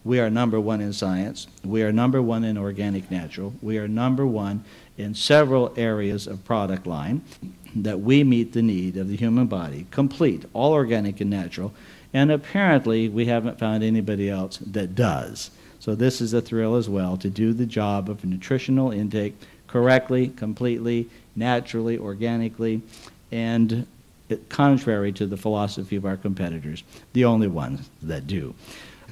We are number one in science. We are number one in organic natural. We are number one in several areas of product line that we meet the need of the human body, complete, all organic and natural, and apparently we haven't found anybody else that does. So this is a thrill as well, to do the job of nutritional intake correctly, completely, naturally, organically, and contrary to the philosophy of our competitors, the only ones that do.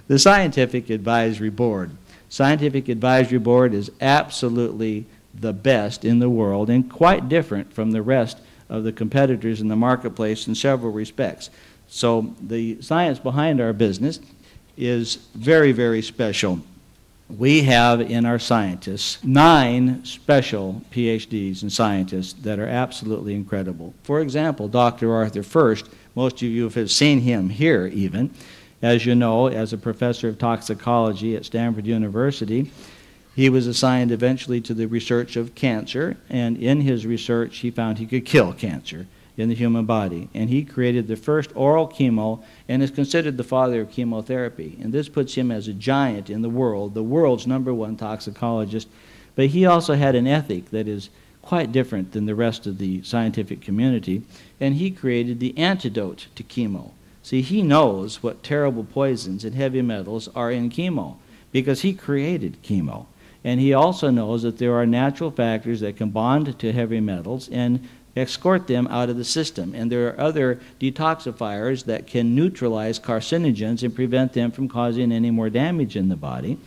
The Scientific Advisory Board. Scientific Advisory Board is absolutely the best in the world and quite different from the rest of the competitors in the marketplace in several respects. So the science behind our business is very, very special. We have in our scientists 9 special PhDs and scientists that are absolutely incredible. For example, Dr. Arthur First, most of you have seen him here even. As you know, as a professor of toxicology at Stanford University, he was assigned eventually to the research of cancer, and in his research he found he could kill cancer in the human body. And he created the first oral chemo and is considered the father of chemotherapy. And this puts him as a giant in the world's number one toxicologist. But he also had an ethic that is quite different than the rest of the scientific community, and he created the antidote to chemo. See, he knows what terrible poisons and heavy metals are in chemo because he created chemo. And he also knows that there are natural factors that can bond to heavy metals and escort them out of the system. And there are other detoxifiers that can neutralize carcinogens and prevent them from causing any more damage in the body.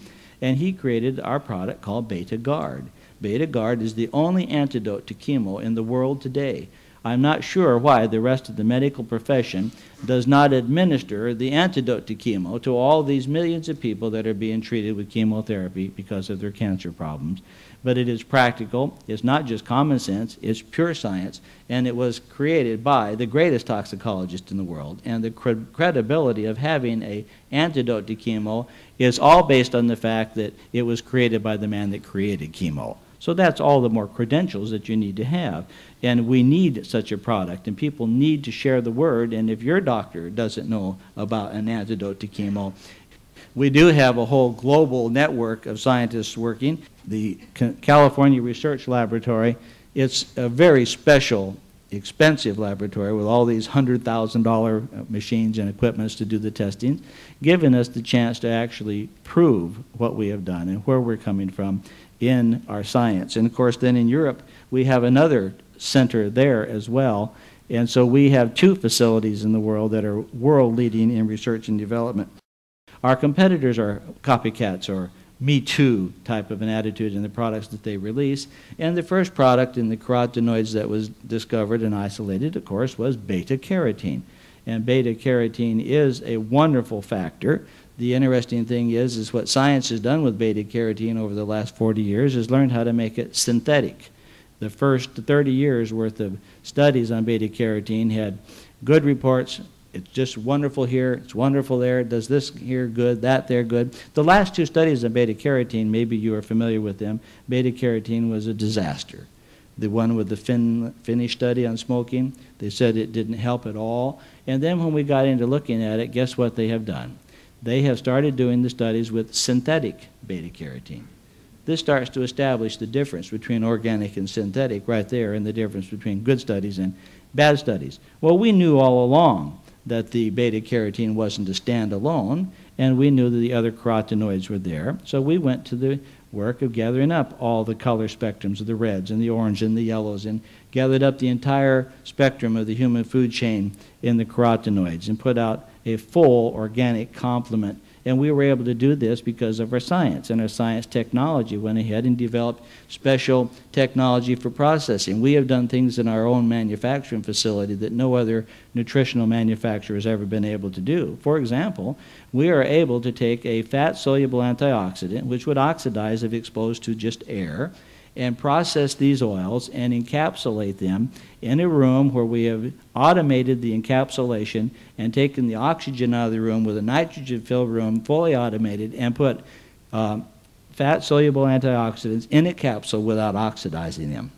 And he created our product called Beta Guard. Beta Guard is the only antidote to chemo in the world today. I'm not sure why the rest of the medical profession does not administer the antidote to chemo to all these millions of people that are being treated with chemotherapy because of their cancer problems. But it is practical, it's not just common sense, it's pure science, and it was created by the greatest toxicologist in the world. And the credibility of having an antidote to chemo is all based on the fact that it was created by the man that created chemo. So that's all the more credentials that you need to have. And we need such a product, and people need to share the word. And if your doctor doesn't know about an antidote to chemo, we do have a whole global network of scientists working. The California Research Laboratory, it's a very special, expensive laboratory with all these $100,000 machines and equipments to do the testing, giving us the chance to actually prove what we have done and where we're coming from in our science. And of course then in Europe we have another center there as well, and so we have 2 facilities in the world that are world leading in research and development. Our competitors are copycats or Me Too type of an attitude in the products that they release, and the first product in the carotenoids that was discovered and isolated, of course, was beta-carotene. And beta-carotene is a wonderful factor. The interesting thing is what science has done with beta-carotene over the last 40 years is learned how to make it synthetic. The first 30 years worth of studies on beta-carotene had good reports. It's just wonderful here, it's wonderful there, does this here good, that there good. The last 2 studies on beta-carotene, maybe you are familiar with them, beta-carotene was a disaster. The one with the Finnish study on smoking, they said it didn't help at all. And then when we got into looking at it, guess what they have done? They have started doing the studies with synthetic beta-carotene. This starts to establish the difference between organic and synthetic right there, and the difference between good studies and bad studies. Well, we knew all along that the beta-carotene wasn't a stand-alone, and we knew that the other carotenoids were there. So we went to the work of gathering up all the color spectrums of the reds and the orange and the yellows, and gathered up the entire spectrum of the human food chain in the carotenoids and put out a full organic complement. And we were able to do this because of our science, and our science technology went ahead and developed special technology for processing. We have done things in our own manufacturing facility that no other nutritional manufacturer has ever been able to do. For example, we are able to take a fat-soluble antioxidant, which would oxidize if exposed to just air, and process these oils and encapsulate them in a room where we have automated the encapsulation and taken the oxygen out of the room with a nitrogen-filled room, fully automated, and put fat-soluble antioxidants in a capsule without oxidizing them.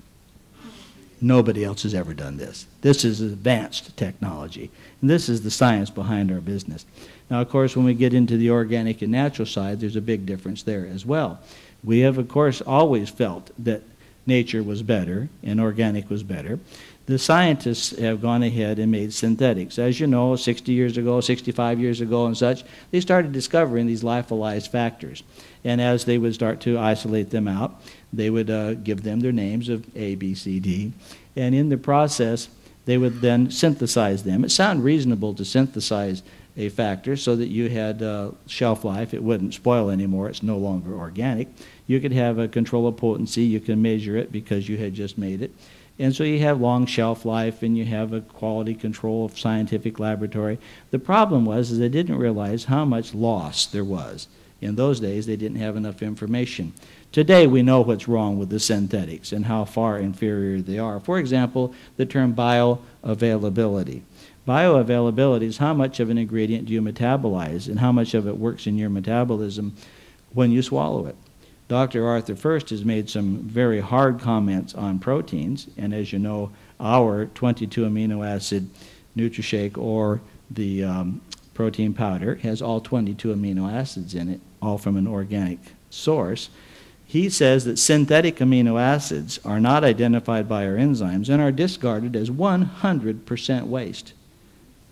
Nobody else has ever done this. This is advanced technology. And this is the science behind our business. Now, of course, when we get into the organic and natural side, there's a big difference there as well. We have, of course, always felt that nature was better and organic was better. The scientists have gone ahead and made synthetics. As you know, 60 years ago, 65 years ago and such, they started discovering these lyophilized factors. And as they would start to isolate them out, they would give them their names of A, B, C, D. And in the process, they would then synthesize them. It sounded reasonable to synthesize a factor so that you had shelf life. It wouldn't spoil anymore. It's no longer organic. You could have a control of potency. You can measure it because you had just made it. And so you have long shelf life and you have a quality control of scientific laboratory. The problem was is they didn't realize how much loss there was. In those days, they didn't have enough information. Today, we know what's wrong with the synthetics and how far inferior they are. For example, the term bioavailability. Bioavailability is how much of an ingredient do you metabolize and how much of it works in your metabolism when you swallow it. Dr. Arthur First has made some very hard comments on proteins, and as you know, our 22 amino acid NutriShake or the protein powder has all 22 amino acids in it, all from an organic source. He says that synthetic amino acids are not identified by our enzymes and are discarded as 100% waste.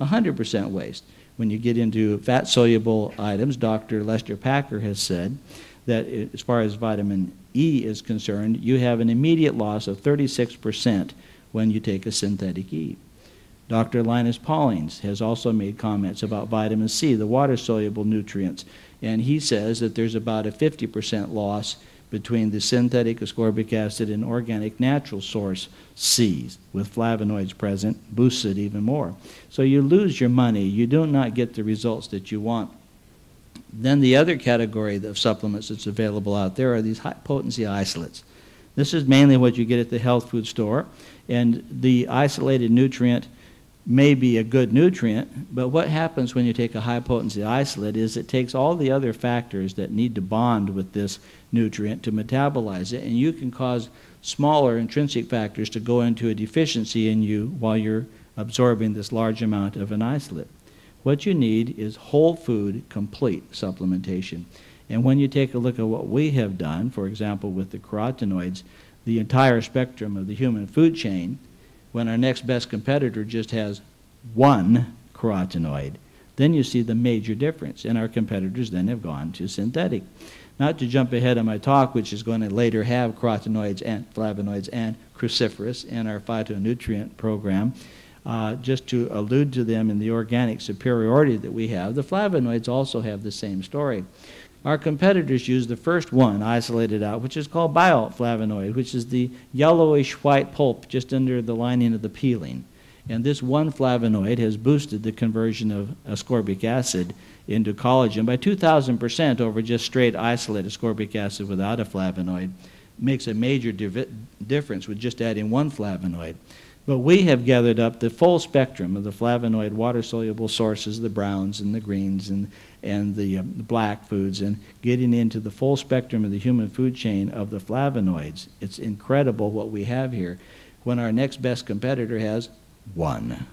100% waste. When you get into fat-soluble items, Dr. Lester Packer has said that as far as vitamin E is concerned, you have an immediate loss of 36% when you take a synthetic E. Dr. Linus Paulings has also made comments about vitamin C, the water-soluble nutrients, and he says that there's about a 50% loss between the synthetic ascorbic acid and organic natural source C's, with flavonoids present, boosts it even more. So you lose your money. You do not get the results that you want. Then the other category of supplements that's available out there are these high-potency isolates. This is mainly what you get at the health food store, and the isolated nutrient may be a good nutrient, but what happens when you take a high-potency isolate is it takes all the other factors that need to bond with this nutrient to metabolize it, and you can cause smaller intrinsic factors to go into a deficiency in you while you're absorbing this large amount of an isolate. What you need is whole food, complete supplementation. And when you take a look at what we have done, for example, with the carotenoids, the entire spectrum of the human food chain, when our next best competitor just has one carotenoid, then you see the major difference. And our competitors then have gone to synthetic. Not to jump ahead of my talk, which is going to later have carotenoids and flavonoids and cruciferous in our phytonutrient program, just to allude to them in the organic superiority that we have, the flavonoids also have the same story. Our competitors use the first one isolated out, which is called bioflavonoid, which is the yellowish white pulp just under the lining of the peeling. And this one flavonoid has boosted the conversion of ascorbic acid into collagen by 2,000% over just straight isolate ascorbic acid without a flavonoid. It makes a major difference with just adding one flavonoid. But we have gathered up the full spectrum of the flavonoid water-soluble sources, the browns and the greens and the black foods, and getting into the full spectrum of the human food chain of the flavonoids. It's incredible what we have here when our next best competitor has one.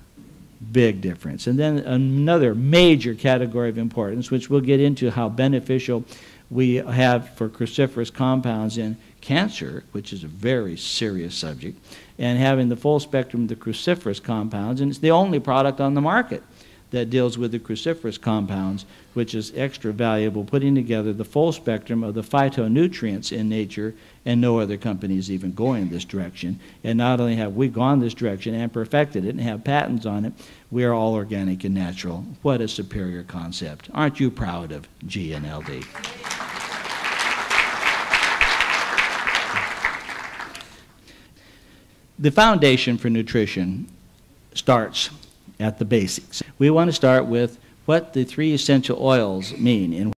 Big difference. And then another major category of importance, which we'll get into how beneficial we have for cruciferous compounds in cancer, which is a very serious subject, and having the full spectrum of the cruciferous compounds, and it's the only product on the market that deals with the cruciferous compounds, which is extra valuable, putting together the full spectrum of the phytonutrients in nature, and no other company is even going this direction. And not only have we gone this direction and perfected it and have patents on it, we are all organic and natural. What a superior concept. Aren't you proud of GNLD? The foundation for nutrition starts at the basics. We want to start with what the 3 essential oils mean.